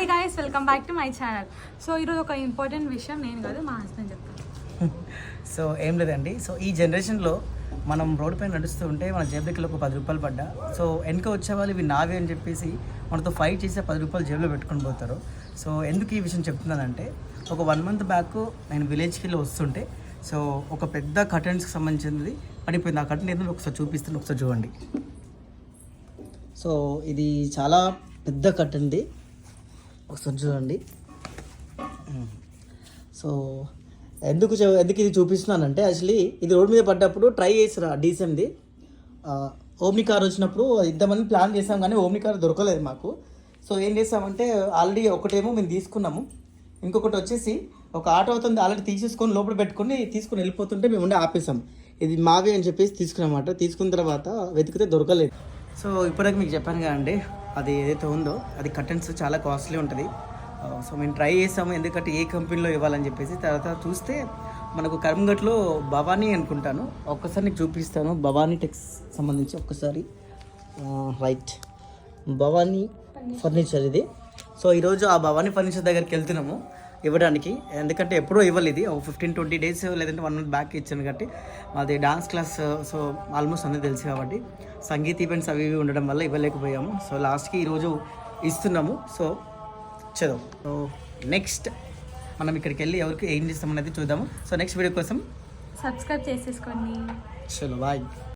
Hi guys, welcome back to my channel. So ఈరోజు ఒక important విషయం నేను కాదు మా హస్బెండ్ చెప్తాను. సో ఏం లేదండి, సో ఈ జనరేషన్లో మనం రోడ్డు పైన నడుస్తూ ఉంటే మన జేబులో ఒక 10 రూపాయలు పడ్డా, సో వెనక వచ్చేవాళ్ళు ఇవి నావే అని చెప్పేసి మనతో ఫైట్ చేసి 10 రూపాయలు జేబులో పెట్టుకొని పోతారు. సో ఎందుకు ఈ విషయం చెప్తున్నానంటే, ఒక 1 మంత్ బ్యాక్ నేను విలేజ్కి వెళ్ళి వస్తుంటే సో ఒక పెద్ద కర్టన్స్కి సంబంధించింది పడిపోయింది. ఆ కర్టన్ ఏదో ఒకసారి చూపిస్తాను, ఒకసారి చూడండి. సో ఇది చాలా పెద్ద కర్టన్ది, ఒకసారి చూడండి. సో ఎందుకు ఇది చూపిస్తున్నానంటే, యాక్చువల్లీ ఇది రోడ్ మీద పడ్డప్పుడు ట్రై చేసిరా డీసెంట్ది ఓమ్ని కార్ వచ్చినప్పుడు ఇద్దామని ప్లాన్ చేసాం, కానీ ఓమ్ని కార్ దొరకలేదు మాకు. సో ఏం చేసామంటే, ఆల్రెడీ ఒకటేమో మేము తీసుకున్నాము, ఇంకొకటి వచ్చేసి ఒక ఆటో అవుతుంది ఆల్రెడీ తీసేసుకొని లోపల పెట్టుకొని తీసుకుని వెళ్ళిపోతుంటే మేము ఉండి ఆపేసాం. ఇది మావే అని చెప్పేసి తీసుకున్నామాట. తీసుకున్న తర్వాత వెతికితే దొరకలేదు. సో ఇప్పటికి మీకు చెప్పాను కదండి, అది ఏదైతే ఉందో అది కర్టన్స్ చాలా కాస్ట్లీ ఉంటుంది. సో మేము ట్రై చేసాము, ఎందుకంటే ఏ కంపెనీలో ఇవ్వాలని చెప్పేసి. తర్వాత చూస్తే మనకు కరీంగఢ్లో భవానీ అనుకుంటాను, ఒక్కసారి నీకు చూపిస్తాను. భవానీ టెక్స్ సంబంధించి ఒక్కసారి రైట్, భవానీ ఫర్నిచర్ ఇది. సో ఈరోజు ఆ భవానీ ఫర్నిచర్ దగ్గరికి వెళ్తున్నాము ఇవ్వడానికి, ఎందుకంటే ఎప్పుడో ఇవ్వలేదు, ఒక 15-20 డేస్ లేదంటే 1 మంత్ బ్యాక్ ఇచ్చాను. కాబట్టి మాది డాన్స్ క్లాస్, సో ఆల్మోస్ట్ అందరూ తెలుసు కాబట్టి సంగీత ఈవెంట్స్ అవి ఇవి ఉండడం వల్ల ఇవ్వలేకపోయాము. సో లాస్ట్కి ఈరోజు ఇస్తున్నాము. సో చదువు. సో నెక్స్ట్ మనం ఇక్కడికి వెళ్ళి ఎవరికి ఏం చేస్తామనేది చూద్దాము. సో నెక్స్ట్ వీడియో కోసం సబ్స్క్రైబ్ చేసేసుకోండి. చలో బాయ్.